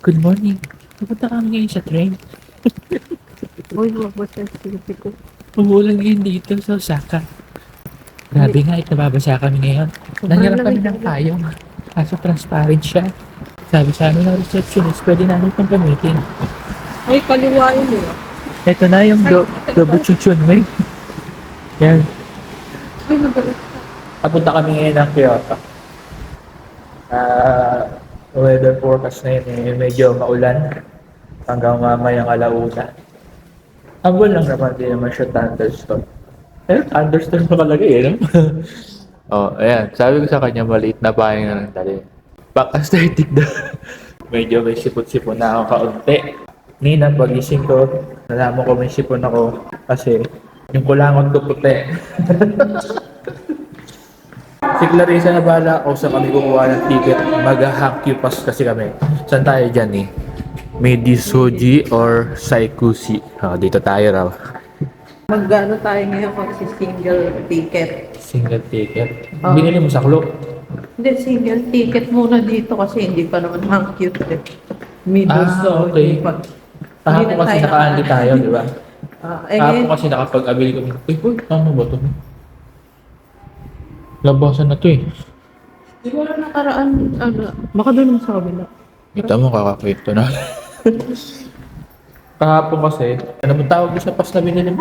Good morning. Pupunta kami ngayon sa train. Uy, lumabas yung silpi ko. Umuulan ngayon dito sa Osaka. Grabe nga, nababasa kami ngayon. Nangyarap kami ng payong. Kaso transparent siya. Sabi sa amin ng receptionist, pwede namin itong gamitin. Ay, kaliwa yun eh. Ito na yung double chuchun mo. Yan. Ay, nagalit. Papunta kami ngayon ng Kyoto. Weather forecast na yun eh, medyo maulan. Hanggang mamayang alauna. Ambon lang naman, di naman siya thunderstorm. Thunderstorm nakalagay eh, no? Oh, ayan. Sabi ko sa kanya, maliit na bahay na lang dali. Back aesthetic na. Medyo may sipon-sipon na ako kaunti. Nina, pagising ko, nalaman ko may sipon ako kasi yung kulangot ko puti. Si Clarissa na bala ako sa kami kukuha ng ticket. Mag-hack pass kasi kami. Saan tayo dyan eh? Medisoji or Saikushi. Oh, dito tayo raw. Magkano tayo ngayon kasi single ticket? Single ticket. Oo. Binili mo sa Klook. Hindi, single ticket muna dito kasi hindi pa naman hang cute eh. Middle so, okay. hindi pa. Kahapon kasi nakaandi tayo, di ba? Kahapon Ngayon, kasi nakapag-abili kami. Uy, tama ba ito? Labasan na to eh. di ba nakaraan, baka doon sa kabila. Kita mo, kakakwento na. Kahapon kasi, ano mo tawag mo sa pass na binili mo?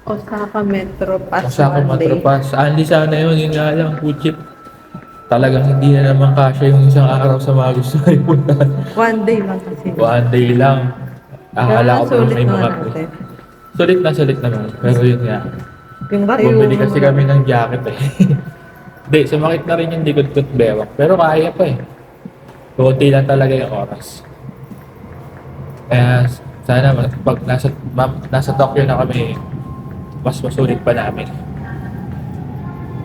Osaka Metro Pass Osaka one day. Metro Pass. Anli sana yun, yun nga lang, kuchip. Talagang hindi na naman kasya yung isang araw sa mga gusto ay puntahan. One day lang kasi. One day lang. Akala ko pa sulit may mga... naman natin. Sulit naman. Pero yun nga. Yung Bumili kasi kami ng jacket eh. Hindi, sumakit na rin yung likod ko't bewang. Pero kaya pa eh. Kunti lang talaga yung oras. Kaya sana pag nasa Tokyo na kami, mas masulit pa namin.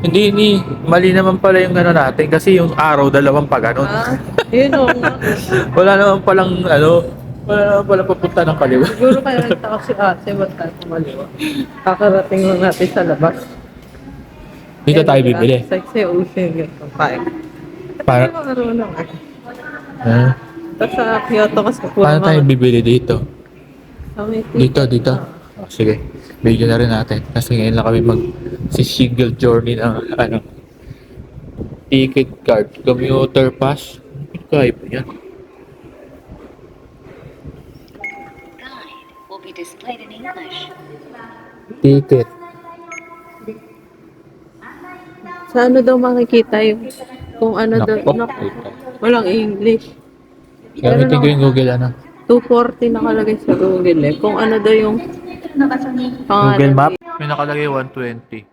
Hindi, mali naman pala yung gano'n natin kasi yung araw dalawang pa gano'n. Yun o. Wala naman palang papunta ng kaliwa. Siguro kaya nagtaka si ate, ba't tayo kumaliwa? Kakarating lang natin sa labas. Dito tayo bibili. Sexy ocean yun. Fine. Para, Marunong eh. Tapos sa Kyoto kasi paano tayo bibili dito? Dito. Ah. Oh, sige, video na rin natin. Kasi ngayon lang kami single journey ng ticket card, commuter pass. Kaya pa yan. Guide will be displayed in English. Ticket. Sa ano daw makikita yung kung ano daw, Nako. walang English. Gamitin ko yung Google 240 nakalagay sa Google eh. Kung ano daw yung pangalan. Google Map. May nakalagay 120.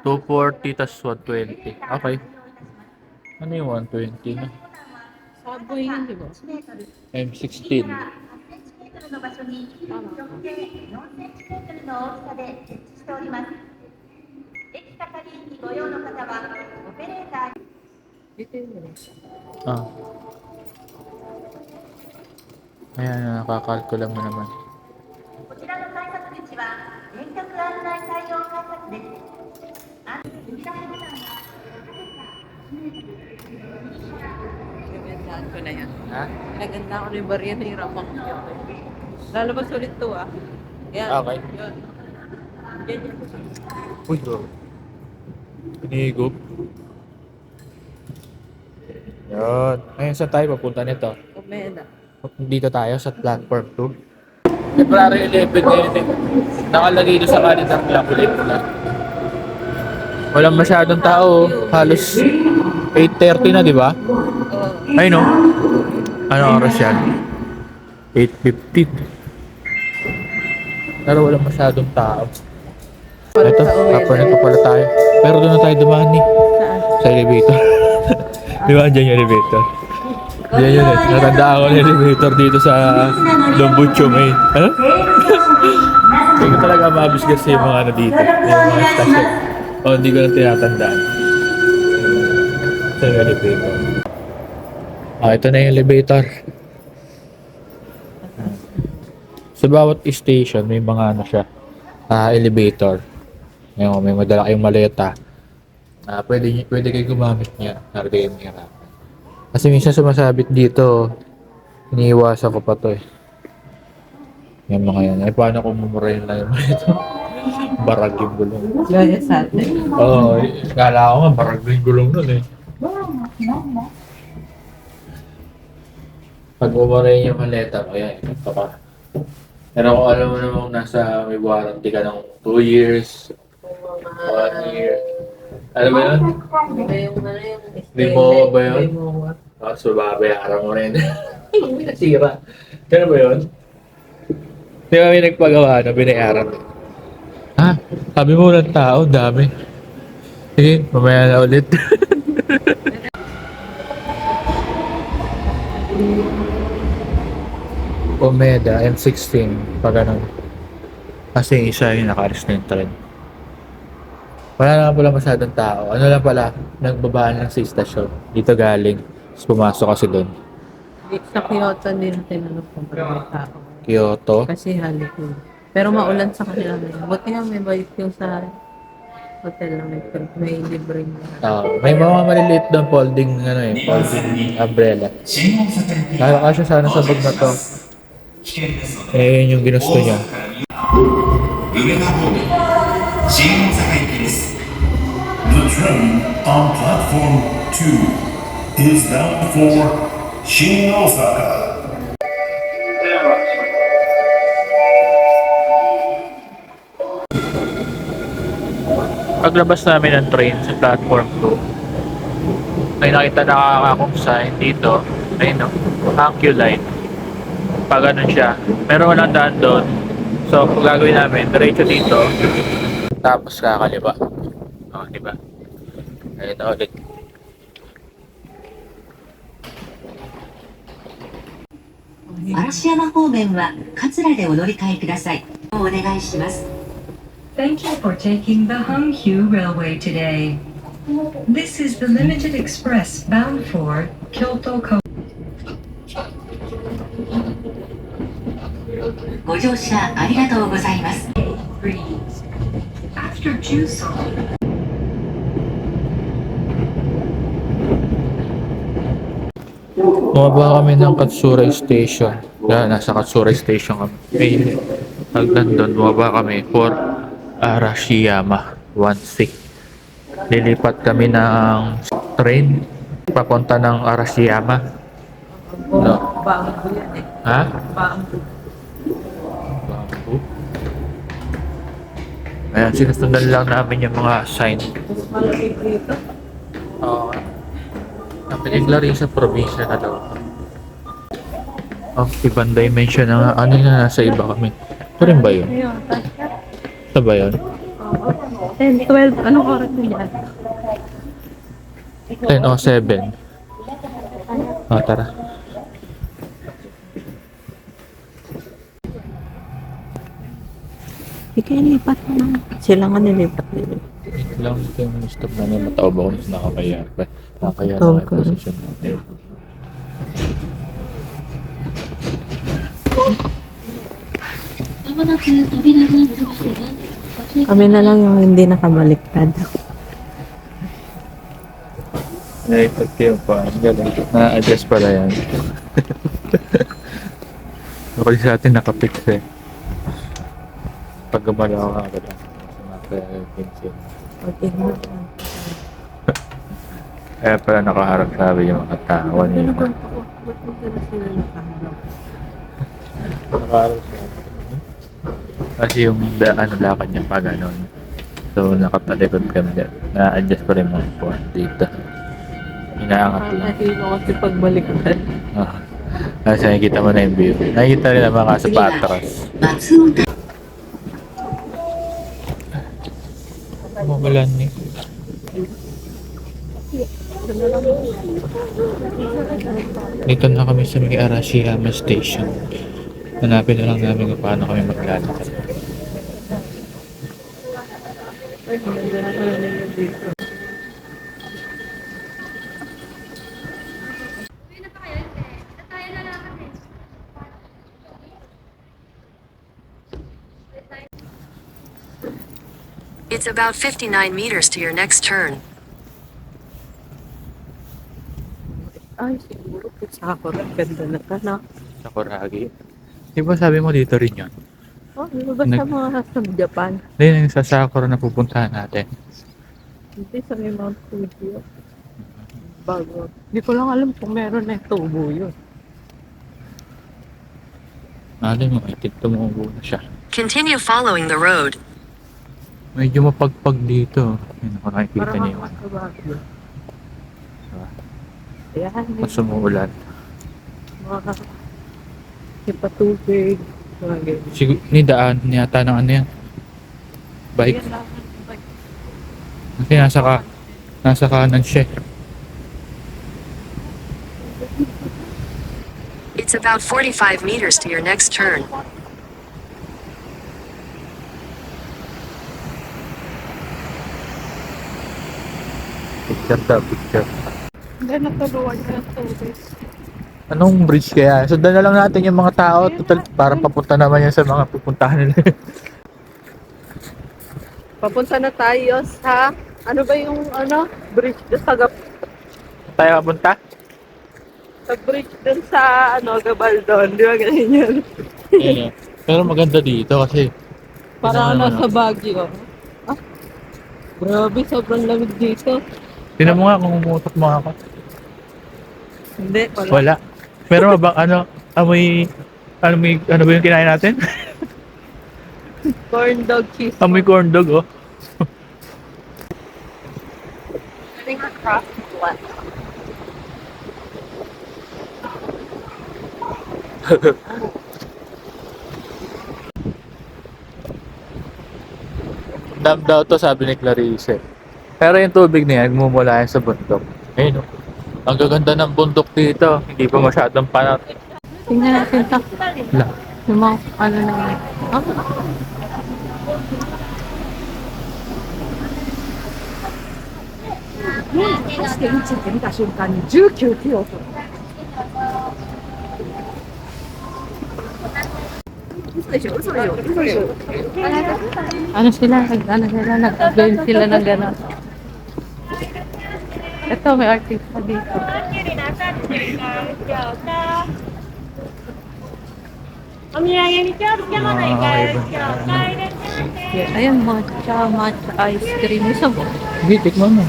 240 tas 120. Okay. Ano yung 120 na? Subway yun, di ba? M16. の場所に直径4000メートルの大きさで設置しております。駅係員にご用の方はオペレーター Dito yun eh. Ah. Ayan, nakakalkula mo naman. こちらの改札口は連続案内対応改札です。踏み出しボタンは Nagandaan ko na yan. Ha? Naganda ko na yung barya na hirap ako. Lalabas ulit to ah. Yan. Okay. Yan. Yan yan. Uy, bro. Pinigop. Yun. Ngayon, saan tayo papunta nito? Omena. Dito tayo sa platform 2. February 11 ngayon eh. Nakalagay doon sa calendar clock ulit na. Walang masyadong tao. Halos 8:30 na, di ba? Oh. Ay, no? Ano oras yan? 8:15. Pero walang masyadong tao. Ito, kapalit pa pala tayo. Pero doon na tayo dumaan eh. Saan? Sa elevator. Di ba, andyan yung elevator? Diyan yun eh. Natandaan ko ng elevator dito sa Dombucho, may. Ano? Hindi ko talaga mabis kasi yung mga ano dito. Yung mga station. O, hindi ko na tinatandaan. Sa elevator. Ito na yung elevator. Sa bawat station, may mga ano siya. Elevator. Ngayon, may madala kayong maleta. Pwede kayo gumamit niya. Naragayin niya. Kasi minsan sumasabit dito, iniiwasan ko pa to eh. Yung mga yan. Ay, paano kung mumurahin lang yung ito? Barag yung gulong. Gaya sa atin. Oo, kala ko nga barag na yung gulong nun eh. Pag umurahin yung maleta mo, yan, ito ka. Pero kung alam mo namang nasa may warranty ka ng 2 years, 1 year. Ano ba yun? Limo ba yun? So, babayaran mo rin. Hindi nasira. Kano ba yun? Di ba may nagpagawa na binayaran? Ha? Sabi mo ng tao, dami. Sige, mamaya na ulit. Omeda M16 pag ano. Kasi yung isa yung nakaris na yung trend. Wala na pala masyadong tao. Ano lang pala, nagbabaan lang sa istasyon. Dito galing. Tapos pumasok kasi doon. Sa Kyoto din tinanong kung may tao. Kyoto. Kasi halik yun. Pero maulan sa kanila ngayon. Buti nga may bike yung sa hotel na may libreng May mga maliliit doon folding ano eh, folding umbrella. Kaya kasya sana sa bag na to. Eh, yun yung ginusto niya. 梅田方面新大阪行きです The train on platform 2 is bound for 新大阪 Paglabas namin ng train sa platform 2, may nakita na akong sign dito. Ayun no, Hankyu Line. Pag ganun siya, meron walang daan doon. So, kung gagawin namin, diretso dito, tapos kakaliba. O, diba? Ayun na ulit. 嵐山方面は桂でお乗り換えください。お願いします。 Thank you for taking the Hangzhou Railway today. This is the Limited Express bound for Kyoto. ご乗車ありがとうございます。 After Jusou, Bumaba kami ng Katsura Station. Yan, nasa Katsura Station kami. May hagdan doon, bumaba kami for Arashiyama 16. Lilipat kami ng train papunta ng Arashiyama. No. Bangko yan eh. Ha? Bangko. Bamboo. Ayan, sinusundan lang namin yung mga sign. Mas malamig dito. Oo. Napilig rin sa probinsya na daw. Oh, ibang dimension na nga. Ano na nasa iba kami? Ito rin ba yun? Ayun. Ito ba yun? 10, 12. Anong oras na yan? 10 o 7. Oh, tara. Ikaw lipat na. Sila nga nilipat nila. Ito lang ito yung stop namin. Mataob ako nung nakakaya. Nakakaya Tawag na ka. yung position natin. Kami na lang yung hindi nakabaliktad. Naipag kayo pa. Ang galing. Na-adjust pala yan. Okay sa atin nakapix eh. Pag gumala ako agad lang. Okay. Kaya pala nakaharap sabi yung mga tao. Ano yun? Nakaharap sabi. Kasi yung ano lakad niya pa gano'n. So nakatalikod kami dyan. Na-adjust ko rin mga puwan dito. Inaangat lang. Nakahilo kasi pagbaliktad. Kasi nakikita mo na yung view. Nakikita rin ang mga sa patras. 松尾台 Mamulan ni. Dito na kami sa may Arashiyama Station. Hanapin na lang namin kung paano kami maglalakad. It's about 59 meters to your next turn. Ay, siguro po Sakura. Ganda na ka na. Sa Kuragi. Di ba sabi mo dito rin yun? Oh, di ba sa mga sa Japan? Hindi, yung sa Sakura na pupuntahan natin. Hindi sa may Mount Fuji. Bago. Hindi ko lang alam kung meron na tubo yun. Alam mo, tumubo na siya. Continue following the road. Medyo mapagpag dito. Yun, kung nakikita Parang niyo yun. ako sa Baguio. Diba? Ayan, Mas umuulan. mga hipatubig. Mga ganyan. Siguro, ni daan yata ng ano yan. Bike. Ayan lang. Kasi nasa kanan siya. It's about 45 meters to your next turn. Picture daw, picture. Hindi, natuluan ka ng tubig. Anong bridge kaya? Sundan na lang natin yung mga tao. Total, para papunta naman yan sa mga pupuntahan nila. Papunta na tayo sa, ano ba yung, bridge doon sa, Tayo papunta? sa bridge doon sa, Gabaldon. Di ba ganyan yun? Eh, pero maganda dito kasi Parang Ano, nasa Baguio. Ah, grabe, sobrang lamig dito. tinan mo nga kung umutok mga ka. Hindi, wala. Wala. Pero mabang amoy ano ba yung kinain natin? Corn dog cheese. Amoy corn dog oh. I think crust what? Dam daw to sabi ni Clarice. Pero yung tubig na yan, mumula yan sa bundok. Ayun oh. Ang gaganda ng bundok dito. Hindi pa masyadong panat. Tingnan natin ito. La. Yung mga, ano na yun. Ah,8.1出た瞬間に19キロ。Ano sila? Nag-avail sila ng gano'n. Ito, may artista dito. Yeah, ayan, matcha ice cream. Isa ba? Sige, tikman mo.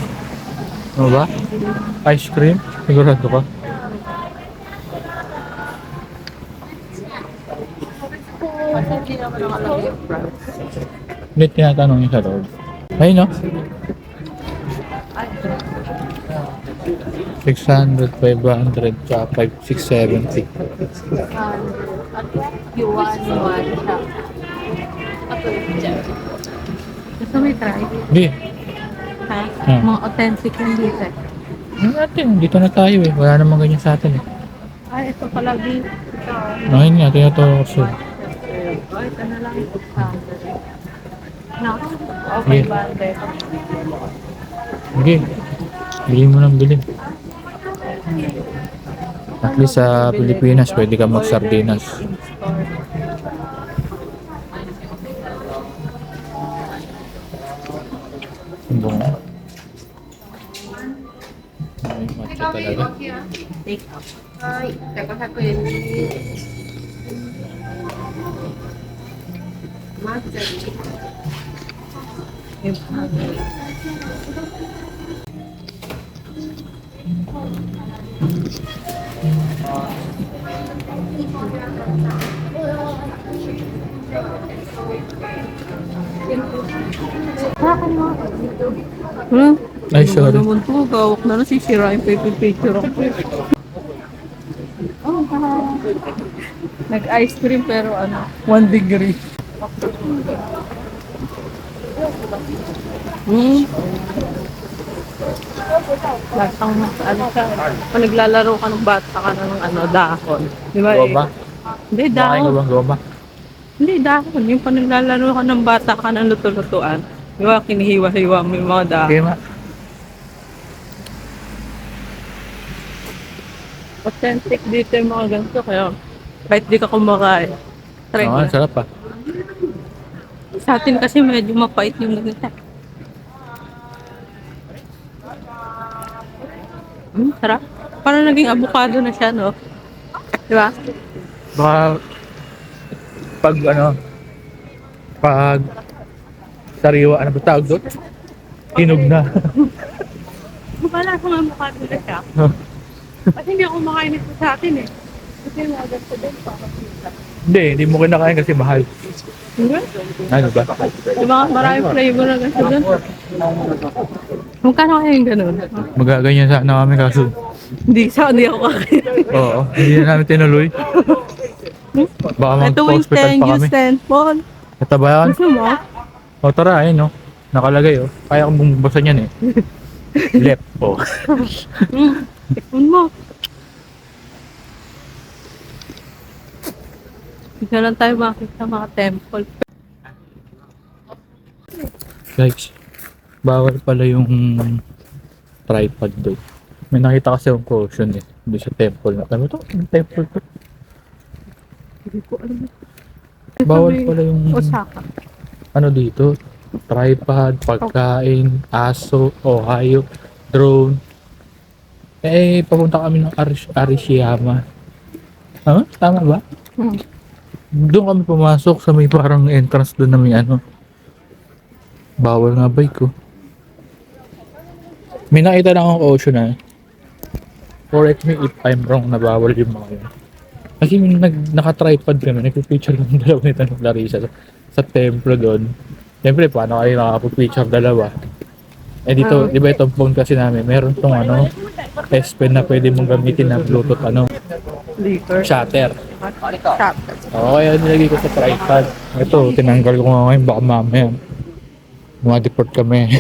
Ano ba? Ice cream? Sigurado ka? Hindi naman nakalagay yung price. Hindi tinatanong yung sa loob. Ayun no? 600, 500, tsaka 670. Yuan siya. Ako yung dyan. Gusto mo i-try? Hindi. Ha? Hmm. Mga authentic yung dito. Ano natin? Dito na tayo eh. Wala namang ganyan sa atin eh. Ay, ito pala dito. Ayun nga, tinatawag ko siya. Ay, ito na lang ito. No? Okay Yeah. ba? Ate? Sige. Bili mo ng bili. At least sa Pilipinas, pwede ka mag-sardinas. Bunga. Ay, matcha talaga. Take out. Ay, teka sa kuya. Ay, sorry. Ano naman to? Gawak na lang sisirain pa yung picture ako. Oh, nag-ice cream pero 1 degree. Lasang mas siya. Pag naglalaro ka ng bata ka na ng dahon. Di ba Goma? Hindi, Makain dahon. ka bang goma? Hindi, dahon. Yung pag naglalaro ka ng bata ka ng luto-lutuan. Di ba, kinihiwa-hiwa mo yung mga dahon. Okay, ma. Authentic dito yung mga ganito. Kaya kahit di ka kumakain. Try Oo, mo. ang sarap ah. Sa atin kasi medyo mapait yung ganito. Sarap. Parang naging avocado na siya, no? Di ba? Baka pag pag sariwa, ano ba tawag doon? Hinog na. Wala akong avocado na siya. Kasi hindi ako makain nito sa akin eh. Kasi mag-order ko din para pizza. Hindi mo kinakain kasi mahal. Hindi? Ano ba? Di ba maraming flavor na kasi doon? Magkano kaya yung ganun? Magaganyan sana kami kaso. Hindi ako kakain. Oo, hindi na namin tinuloy. Baka Ito wings mag-hospital 10, pa kami. use 10, Paul. Ito ba yan? Gusto mo? O tara, ayun no. Nakalagay oh. Kaya kong bumbasan yan eh. Left po. Tikman mo. Hindi lang tayo makita mga temple. Guys, bawal pala yung tripod doon. May nakita kasi yung caution eh. Doon sa temple na. Ano to? Yung temple to? Hindi ko alam. Bawal pala yung Osaka. ano dito. Tripod, pagkain, aso, Ohio, drone. Eh, papunta kami ng Arishiyama. Tama ba? Hmm. Doon kami pumasok sa may parang entrance doon na may ano. Bawal nga bike ko. May nakita lang akong ocean na. Correct me if I'm wrong na bawal yung mga yun. Kasi naka-tripod kami, nagpipicture ng dalawa nito ng Larissa sa templo doon. Siyempre, paano kayo nakapag-picture dalawa? Eh dito, di ba itong phone kasi namin, meron tong ano, S Pen na pwede mong gamitin na Bluetooth Liquor. shutter. Shop. Oo, kaya nilagay ko sa tripod. Ito, tinanggal ko nga ngayon, baka mamaya. Ma-deport kami.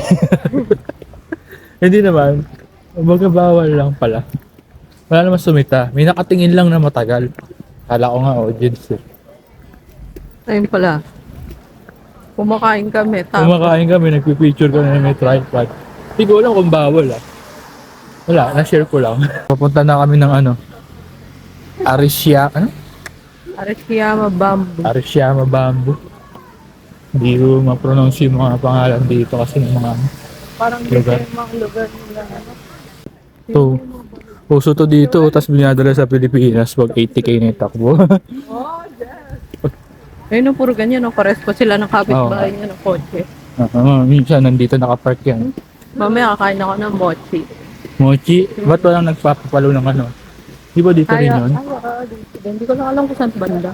Hindi naman. Baga bawal lang pala. Wala naman sumita. May nakatingin lang na matagal. Kala ko nga audience eh. Ayun pala. Kumakain kami. Tapos, Kumakain kami, nagpipicture kami na may tripod. Hindi ko alam kung bawal ah. Wala, na-share ko lang. Papunta na kami ng ano. Arishiyama Bamboo. Arishiyama Bamboo. Hindi ko ma-pronounce yung mga pangalan dito kasi ng mga Parang lugar. yung mga lugar nila. Ano? to. Puso to dito, tapos binadala sa Pilipinas, wag 80k na yung takbo. Ayun, no, puro ganyan. No? Pares pa sila ng kapitbahay niya ng kotse. Minsan nandito nakapark yan. Mamaya kakain ako ng mochi. Mochi, ba't walang nagpapapalo ng ano? Di ba dito rin yun? Dito. Hindi ko lang alam kung saan banda.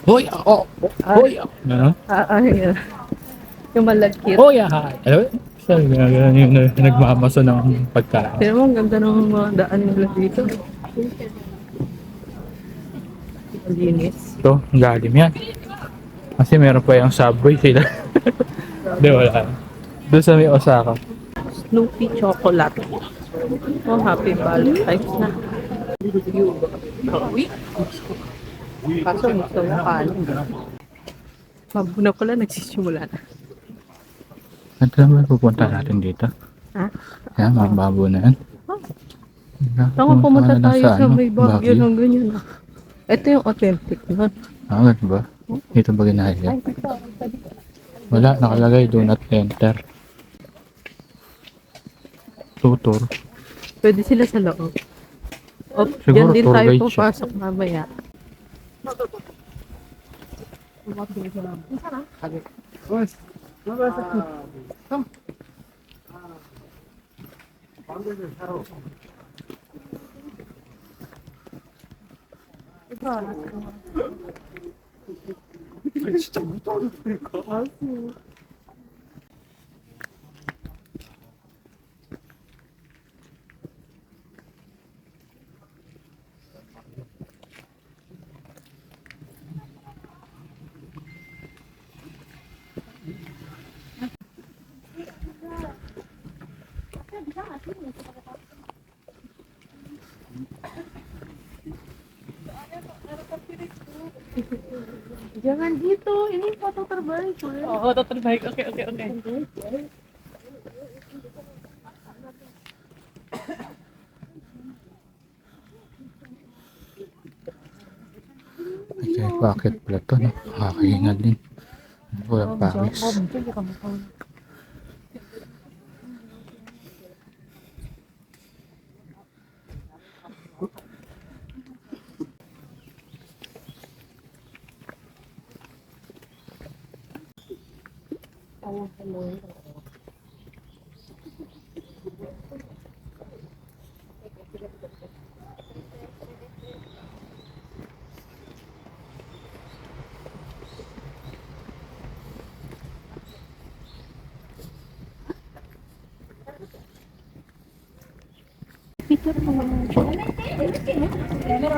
Hoy ako! Hoy ako! Ano? Ayun. Yung malagkit. Hoy ako! Alam mo? Saan ginagawa yung nagmamaso ng pagkain? Tignan mo, ang ganda ng mga daan nila dito. Ang linis. Ito, ang galim yan. Kasi meron pa yung subway sila. Di wala. Doon sa may Osaka. Snoopy chocolate. Oh, happy Valentine's na. Kaso gusto mo kanin. Mabuna pala, nagsisimula na. Saan naman pupunta natin dito? Ha? Yan, mga babo na yan. Saan nga pumunta na tayo sa may Baguio Baguio. ng ganyan. Ito yung authentic nun. Ah, ganun ba? Dito ba ginahaya? Wala, nakalagay do not enter. Tutor. Pwede sila sa loob. O, Siguro dyan din tour tayo guide siya. papasok mamaya. Jangan gitu, ini foto terbaik. Oh, foto terbaik. Oke. Okay, bakit pala to, no? Nakakahingal din. Walang pawis.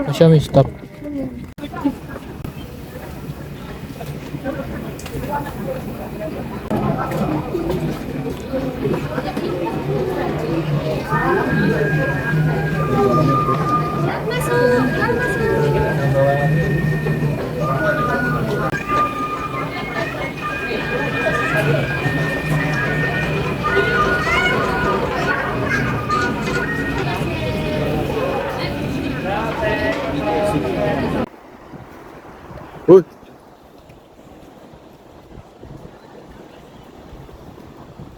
Siya may stop. Uy!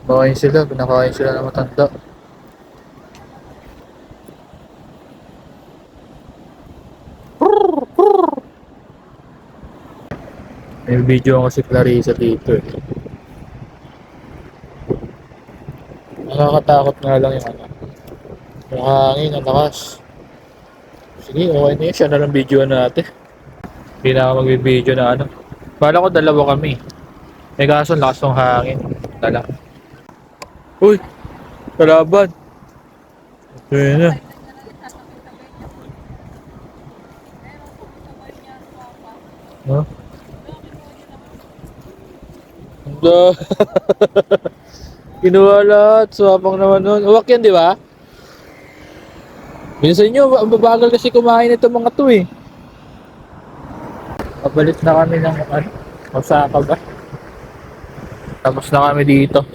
Pinakain sila ng matanda. May video ako si Clarissa dito eh. Nakakatakot nga lang yung ano. Yung hangin, ang lakas. Sige, okay na yun. Siya na lang video natin. Hindi na ako mag-video na ano. Bala ko dalawa kami. May kaso lakas ng hangin. Dala. Uy! Kalaban! Ito na. Huh? Kinuha lahat. Swapang naman nun. Uwak yan, di ba? Minsan nyo, mabagal kasi kumain itong mga to eh. Pabalik na kami ng ano, Osaka ba? Tapos na kami dito.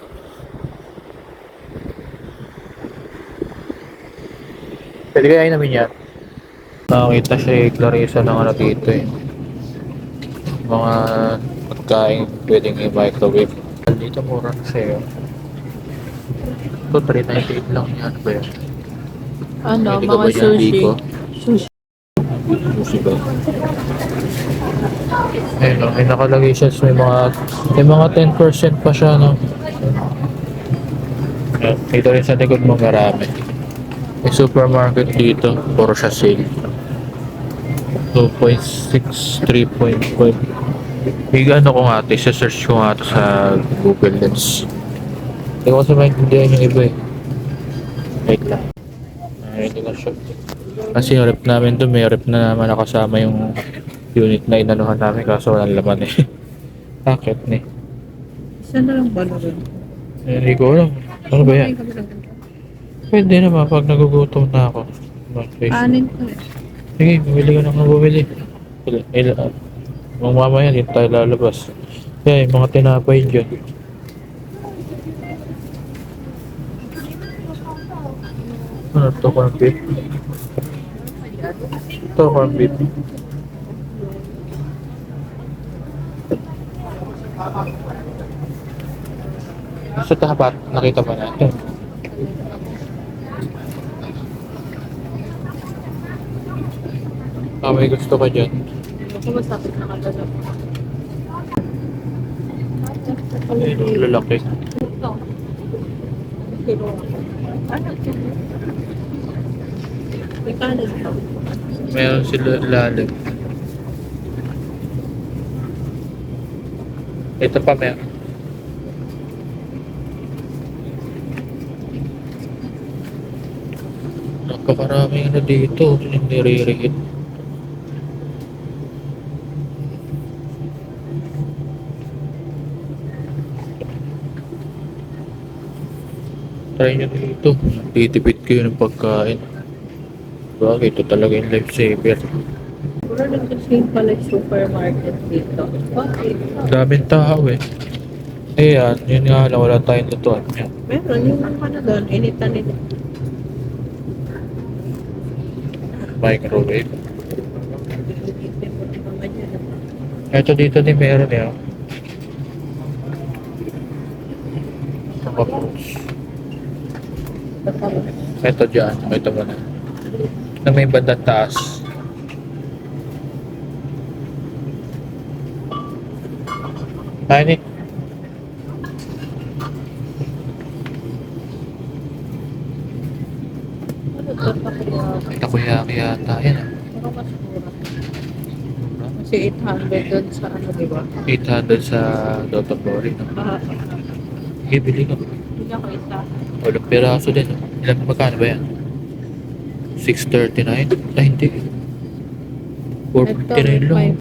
Pwede kaya namin yan. Nakakita si Clarissa ng ano dito eh. Mga pagkain pwedeng i-microwave. Dito mura na sa'yo. Ito, 398 lang yan. Ano ba yan? Ano, Pwede ka mga ba dyan, sushi. Biko? Sushi. Sushi ba? Ayun o, may nakalagay siya. May mga 10% pa siya, no? Ayan, dito rin sa likod mo marami. May supermarket dito. Puro siya sale. 2.6, 3.5. Ano ko nga ito, isa-search ko nga ito sa Google Lens. Hindi ko kasi maintindihan yung iba eh. Wait lang. Hindi ko siya. Kasi yung rep namin doon, may rep na naman nakasama yung unit na inanuhan namin kaso walang laman eh. Bakit eh? Isa na lang ba na rin? Hindi ko alam. Ano ba yan? Pwede naman pag nagugutom na ako. Anin ko eh. Sige, bumili ka na bumili. Mamaya dito tayo lalabas. Kaya yung mga tinapay dyan. Ano to, corn beef? Ito, corn beef. Sa tapat, nakita ba natin? May gusto ka dyan. Ako masakit na kagad ako. Ayun, ang lalaki. Pero, ano ito? May kanan pa. Meron sila lalim. Ito pa meron. Napakaraming ano dito. Nire-read. Try nyo dito. Titipid kayo ng pagkain. Bagay, ito talaga yung lifesaver. Wala rin kasi pala yung supermarket dito. Bakit? Daming tao eh. Eh yan, yun nga lang, wala tayong lutuan. Yan. Meron yung ano doon, init-anit. Microwave. Ito dito din meron eh. Mga fruits. Ito dyan, ito mo na. Na may bandang taas. Ay, Takoyaki yata. Yan ah. Pero mas mura. Kasi 800 doon sa ano, di ba? 800 sa Dota Glory. No? Ibili ko. Hindi ako isa. Walang piraso din. No? Ilan magkano ba yan? 639? Ay, hindi. 459 lang.